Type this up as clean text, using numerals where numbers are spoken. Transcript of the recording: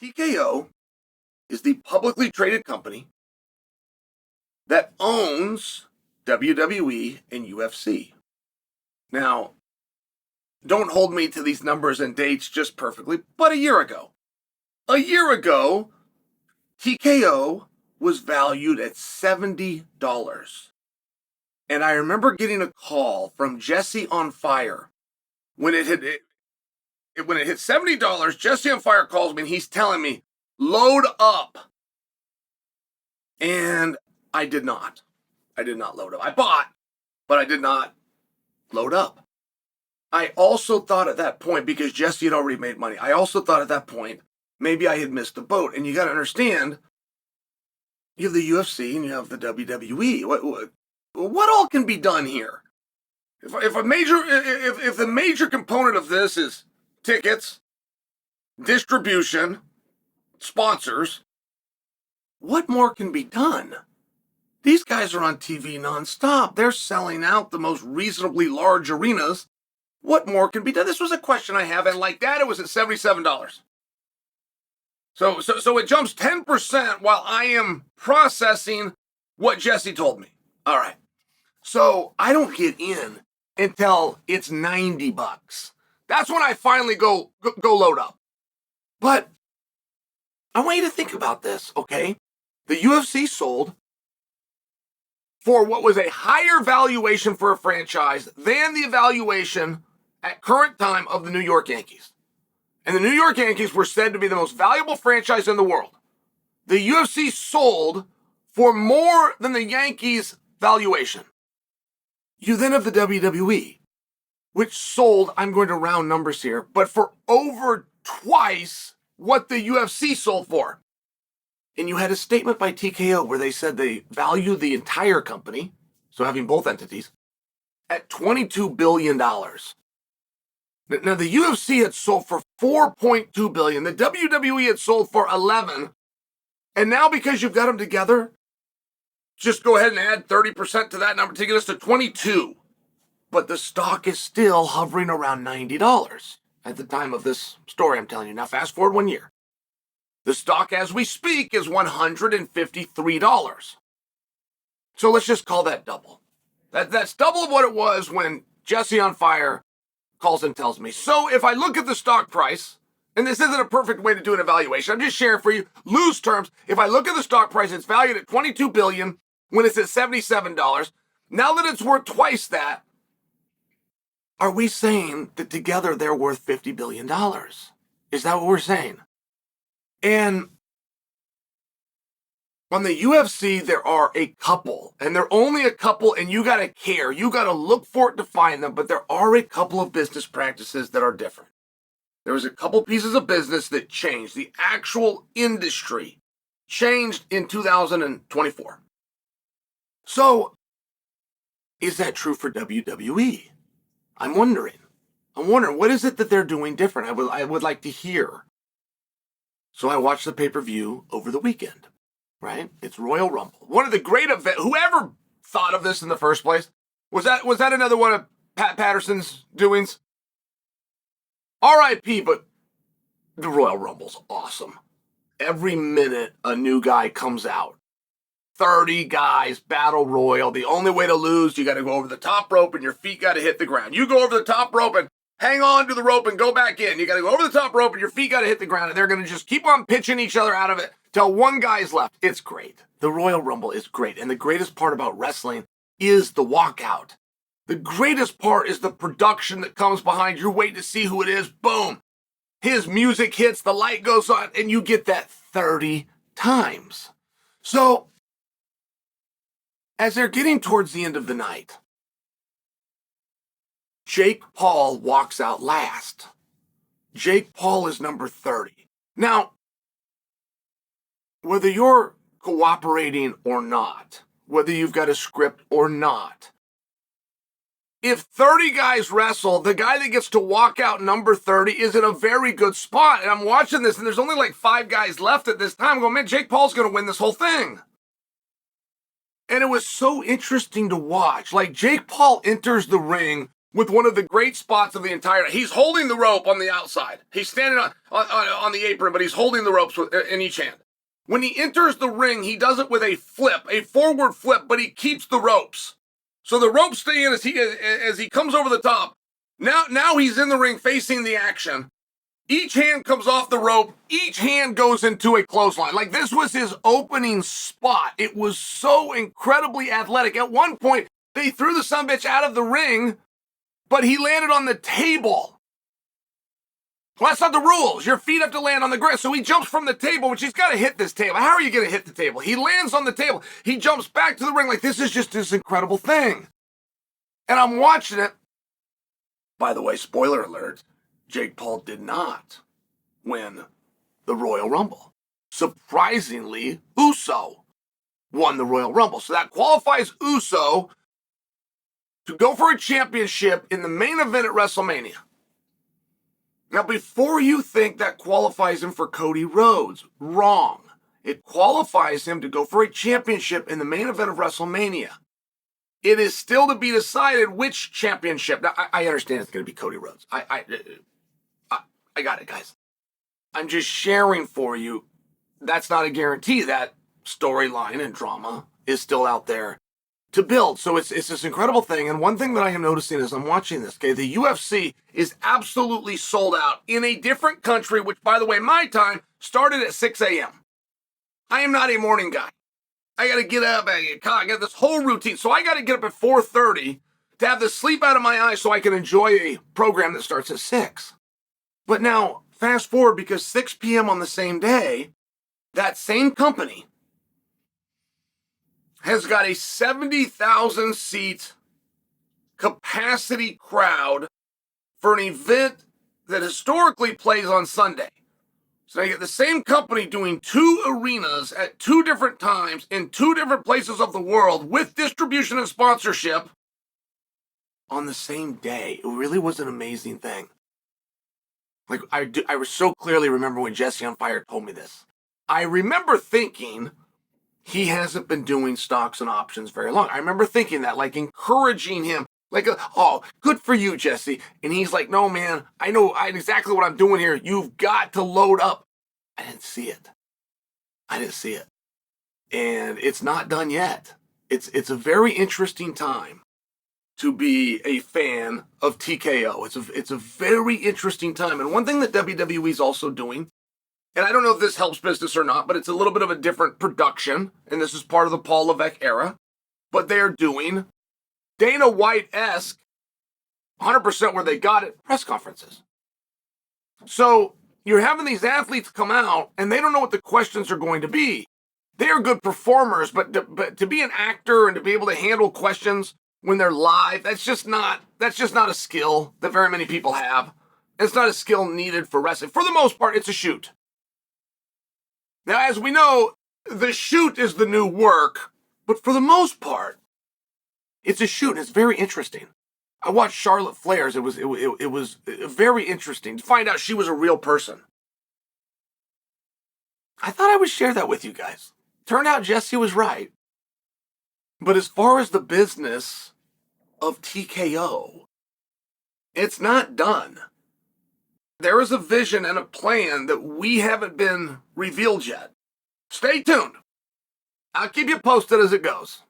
TKO is the publicly traded company that owns WWE and UFC. Now, don't hold me to these numbers and dates just perfectly, but a year ago, TKO was valued at $70. And I remember getting a call from Jesse on Fire when it hit $70. Jesse on Fire calls me and he's telling me, load up. And I did not. I did not load up. I bought, but I did not load up. I also thought at that point, because Jesse had already made money, I also thought at that point, maybe I had missed the boat. And you got to understand, you have the UFC and you have the WWE. What all can be done here? If the major component of this is tickets, distribution, sponsors, what more can be done? These guys are on TV nonstop. They're selling out the most reasonably large arenas. What more can be done? This was a question I have, and like that, it was at $77. So it jumps 10% while I am processing what Jesse told me. All right. So I don't get in until it's $90. That's when I finally go load up. But I want you to think about this, okay? The UFC sold for what was a higher valuation for a franchise than the valuation at current time of the New York Yankees. And the New York Yankees were said to be the most valuable franchise in the world. The UFC sold for more than the Yankees' valuation. You then have the WWE, which sold, I'm going to round numbers here, but for over twice what the UFC sold for. And you had a statement by TKO where they said they value the entire company, so having both entities, at $22 billion. Now, the UFC had sold for $4.2 billion. The WWE had sold for $11. And now because you've got them together, just go ahead and add 30% to that number to get us to 22. But the stock is still hovering around $90 at the time of this story I'm telling you. Now, fast forward 1 year. The stock as we speak is $153. So let's just call that double. That's double of what it was when Jesse on Fire calls and tells me. So if I look at the stock price, and this isn't a perfect way to do an evaluation, I'm just sharing for you loose terms. If I look at the stock price, it's valued at $22 billion when it's at $77. Now that it's worth twice that, are we saying that together they're worth $50 billion? Is that what we're saying? And on the UFC, there are a couple, and they're only a couple, and you got to care. You got to look for it to find them, but there are a couple of business practices that are different. There was a couple pieces of business that changed. The actual industry changed in 2024. So, is that true for WWE? I'm wondering, what is it that they're doing different? I would like to hear. So I watched the pay-per-view over the weekend, right? It's Royal Rumble. One of the great events. Whoever thought of this in the first place? Was that another one of Pat Patterson's doings? R.I.P., but the Royal Rumble's awesome. Every minute a new guy comes out. 30 guys, battle royal. The only way to lose, you got to go over the top rope and your feet got to hit the ground. You go over the top rope and hang on to the rope and go back in. You got to go over the top rope and your feet got to hit the ground, and they're going to just keep on pitching each other out of it till one guy's left. It's great. The Royal Rumble is great. And the greatest part about wrestling is the walkout. The greatest part is the production that comes behind. You're waiting to see who it is. Boom. His music hits, the light goes on, and you get that 30 times. So, as they're getting towards the end of the night, Jake Paul walks out last. Jake Paul is number 30. Now, whether you're cooperating or not, whether you've got a script or not, if 30 guys wrestle, the guy that gets to walk out number 30 is in a very good spot. And I'm watching this, and there's only like 5 guys left at this time. I'm going, man, Jake Paul's going to win this whole thing. And it was so interesting to watch. Like, Jake Paul enters the ring with one of the great spots of the entire. He's holding the rope on the outside. He's standing on the apron, but he's holding the ropes in each hand. When he enters the ring, he does it with a flip, a forward flip, but he keeps the ropes. So the ropes stay in as he comes over the top. Now he's in the ring facing the action. Each hand comes off the rope. Each hand goes into a clothesline. Like, this was his opening spot. It was so incredibly athletic. At one point, they threw the sumbitch out of the ring, but he landed on the table. Well, that's not the rules. Your feet have to land on the ground. So he jumps from the table, which he's got to hit this table. How are you going to hit the table? He lands on the table. He jumps back to the ring like this is just this incredible thing. And I'm watching it. By the way, spoiler alert, Jake Paul did not win the Royal Rumble. Surprisingly, Uso won the Royal Rumble. So that qualifies Uso to go for a championship in the main event at WrestleMania. Now, before you think that qualifies him for Cody Rhodes, wrong. It qualifies him to go for a championship in the main event of WrestleMania. It is still to be decided which championship. Now, I understand it's going to be Cody Rhodes. I got it, guys. I'm just sharing for you. That's not a guarantee. That storyline and drama is still out there to build. So it's this incredible thing. And one thing that I am noticing as I'm watching this, okay, the UFC is absolutely sold out in a different country, which, by the way, my time started at 6 a.m. I am not a morning guy. I got to get up. I got this whole routine. So I got to get up at 4:30 to have the sleep out of my eyes so I can enjoy a program that starts at 6. But now, fast forward, because 6 p.m. on the same day, that same company has got a 70,000 seat capacity crowd for an event that historically plays on Sunday. So you get the same company doing 2 arenas at 2 different times in 2 different places of the world with distribution and sponsorship on the same day. It really was an amazing thing. Like, I so clearly remember when Jesse on Fire told me this. I remember thinking, he hasn't been doing stocks and options very long. I remember thinking that, like, encouraging him, like, oh, good for you, Jesse. And he's like, no, man, I know exactly what I'm doing here. You've got to load up. I didn't see it. And it's not done yet. It's a very interesting time to be a fan of TKO. It's a very interesting time. And one thing that WWE is also doing, and I don't know if this helps business or not, but it's a little bit of a different production, and this is part of the Paul Levesque era, but they're doing Dana White-esque, 100% where they got it, press conferences. So you're having these athletes come out, and they don't know what the questions are going to be. They are good performers, but to be an actor and to be able to handle questions when they're live, that's just not a skill that very many people have. It's not a skill needed for wrestling. For the most part, it's a shoot. Now, as we know, the shoot is the new work, but for the most part, it's a shoot, and it's very interesting. I watched Charlotte Flair's. It was very interesting to find out she was a real person. I thought I would share that with you guys. Turned out Jesse was right. But as far as the business of TKO, it's not done. There is a vision and a plan that we haven't been revealed yet. Stay tuned. I'll keep you posted as it goes.